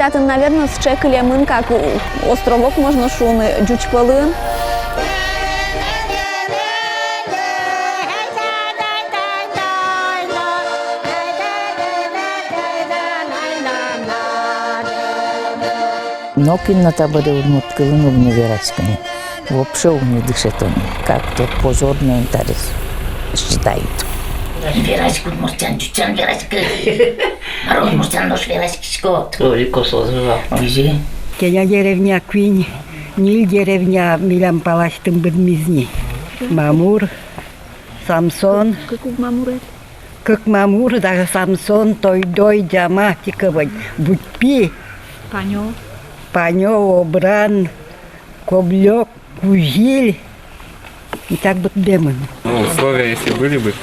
Витатын, наверное, с чекалемын, как островок можно шуны джучпалын. Но кинота бъде открыло в невероятно. Вообще не дышит он, как-то позорный интерес считает. Вераську муртян, чучан вераська. Народ муртян дош вераськишко. Только созрел. Визи. Кеня деревня Квинь, Нил деревня Милям Паластым Бадмизни. Мамур, Самсон. Как Мамур? Как Мамур, даже Самсон, Тойдой, Диаматиковой, Будьпи. Панё. Панё, Обран, Коблёк, Кузиль. И так вот демон. Ну, условия, если были бы.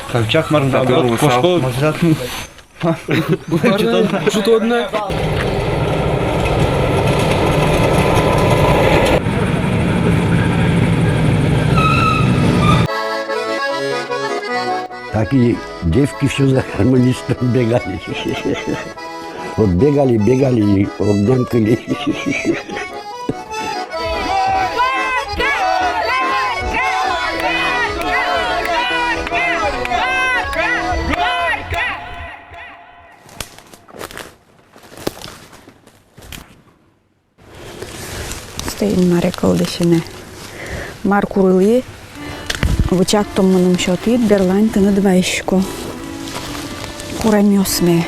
Колчак можно Что-то одно. Так и девки все за гармонистом бегали. Вот бегали и обнямкали. Стоим на реколдешине. Маркурли. Вычак томманым счёты Берлайн ты на двоечку. Курамёсме.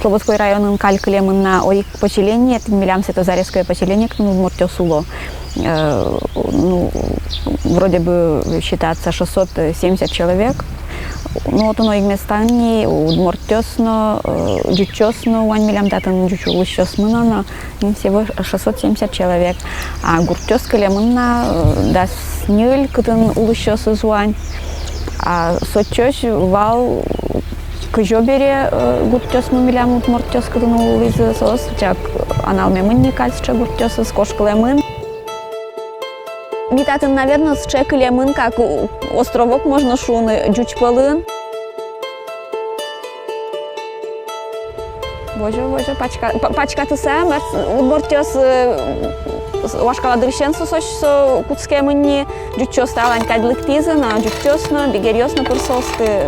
Слободской район калькулемын на орик поселение, это милямс это Заревское поселение, ну, Мортёсуло. Ну, вроде бы считается 670 человек. Ну, вот оно и местами, у Мортёсно, Дючёсно, уань милям датан Дючёлущёсмына, всего 670 человек. А Гуртёскалемына, да, снюль, кытын улущёсы зуань. А сочёсь вал Кыжобере гуртёс милям мортёс кытын улызы сос, чак аналмемын не кальсча гуртёсы с кошкалемын. Витатын, наверное, с чекалемын, как островок можно шуны джучпалын. Боже, пачка ты сам, мортёс Вашкаладрищенсо сочсо куцкемынни джучёс талань кадлыктизы на джучёсно, бигерёсно курсовсты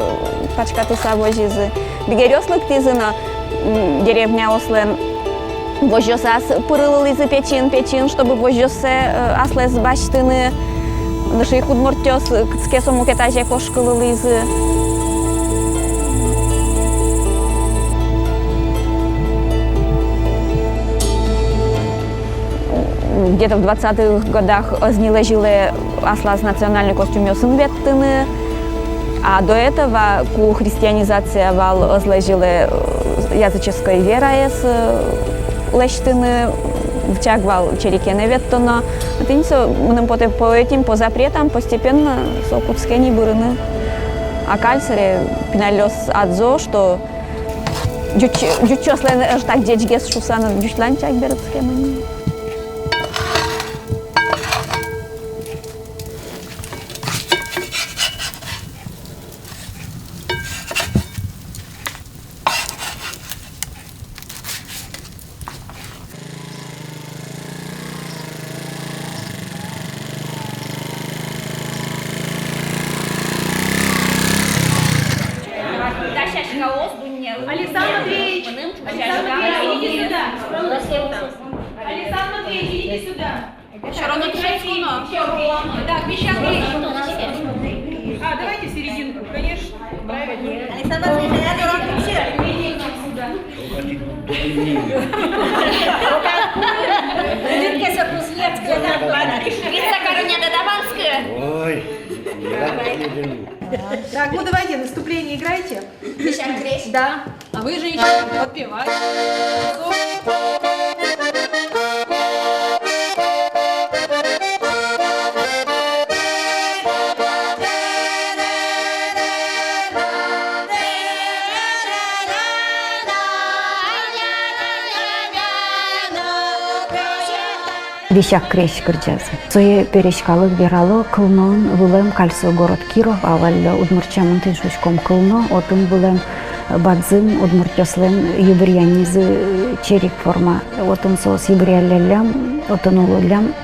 пачкаты савожизы. Бигерёслыктизы на деревня Ослен вожёсас пырылылызы печин, чтобы вожёсе аслес баштыны наши худмортёс кыцке сомукетаже кошкылылызы. Где-то в 20-х годах ознилежили асла с национальный костюм веттыны, а до этого ку христианизация вал озлежили языческая вера с лештыны, в чак вал черекене веттона. А ты не по этим по запретам постепенно сокутскени бурыны. А кальцере пиналёс адзо, что дючослен так дечгес шусана дючлан чак берет схемами. Александр Матвеевич, идите сюда. Александр Матвеевич, идите сюда. Так, Миша Андреевич. Давайте в серединку, конечно. Александр Матвеевич, я дурак вообще. Идите сюда. Вица Короня Дадаванская. Ой, Так, ну давайте, наступление играйте. Да. А вы, женщины, подпевайте. Вещак крещ кырджаз. Сое перешкалык берало кылнон вылем кальсо город Киров, авал удмурчамын тыншушком кылно, отын вылем бадзым удмуртяслен юбрянизы черик форма, отын сос юбрялялям, отын улулям.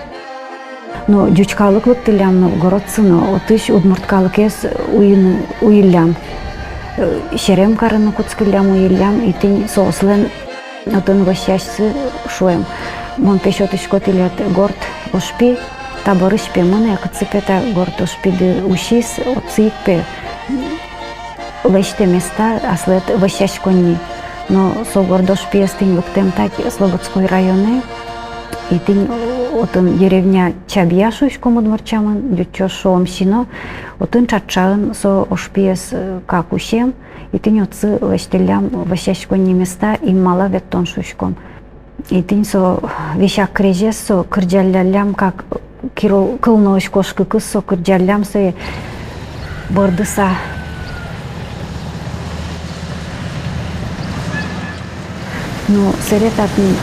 Но дючкалык лыктылям Новгород сыно, отыш удмурткалыкес уйлям. Шерем карыны куцкылям уйлям, и тынь сослен отын ващашсы шуем. Мон пешотышко тилет горд ошпи, таборышпе мон якыцыпета горд ошпиды ушис, оцикпе леште места аслет ващашкони. Но со горд ошпи стынь вктем так Слободской районе, и тынь отын деревня Чабьяшушком удмурчамын, дючо шоом сино, отын чатчаын со ошпиес какушем, и тынь оцы лештелям ващашкони места и мала веттон шушком. И тынь со вещак крежес со кырджаллям, как кылнош кошкы кыз со кырджаллям со бордыса. Ну, советатный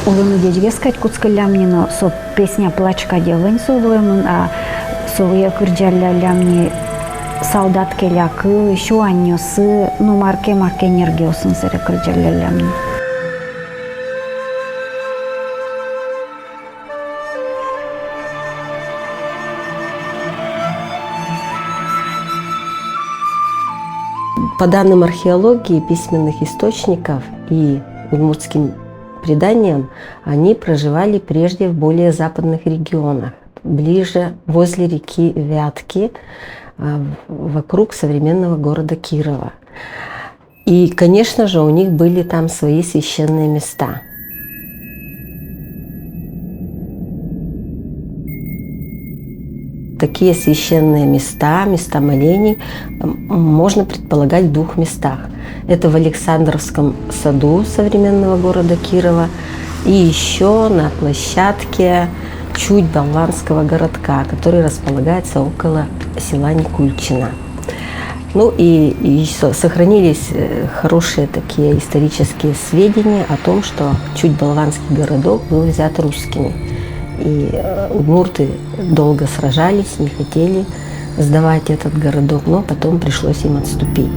улыны дежге сказать куцкаллямни, но со песня плачка делань со улымын, а совые кырджаллямни солдат келякы, шуаньосы, ну марке нергеосын сыре кырджаллямни. По данным археологии, письменных источников и удмуртским преданиям, они проживали прежде в более западных регионах, ближе возле реки Вятки, вокруг современного города Кирова. И, конечно же, у них были там свои священные места. Такие священные места, места молений, можно предполагать в двух местах. Это в Александровском саду современного города Кирова и еще на площадке чуть болванского городка, который располагается около села Никульчино. Ну и сохранились хорошие такие исторические сведения о том, что чуть болванский городок был взят русскими. И удмурты долго сражались, не хотели сдавать этот городок, но потом пришлось им отступить.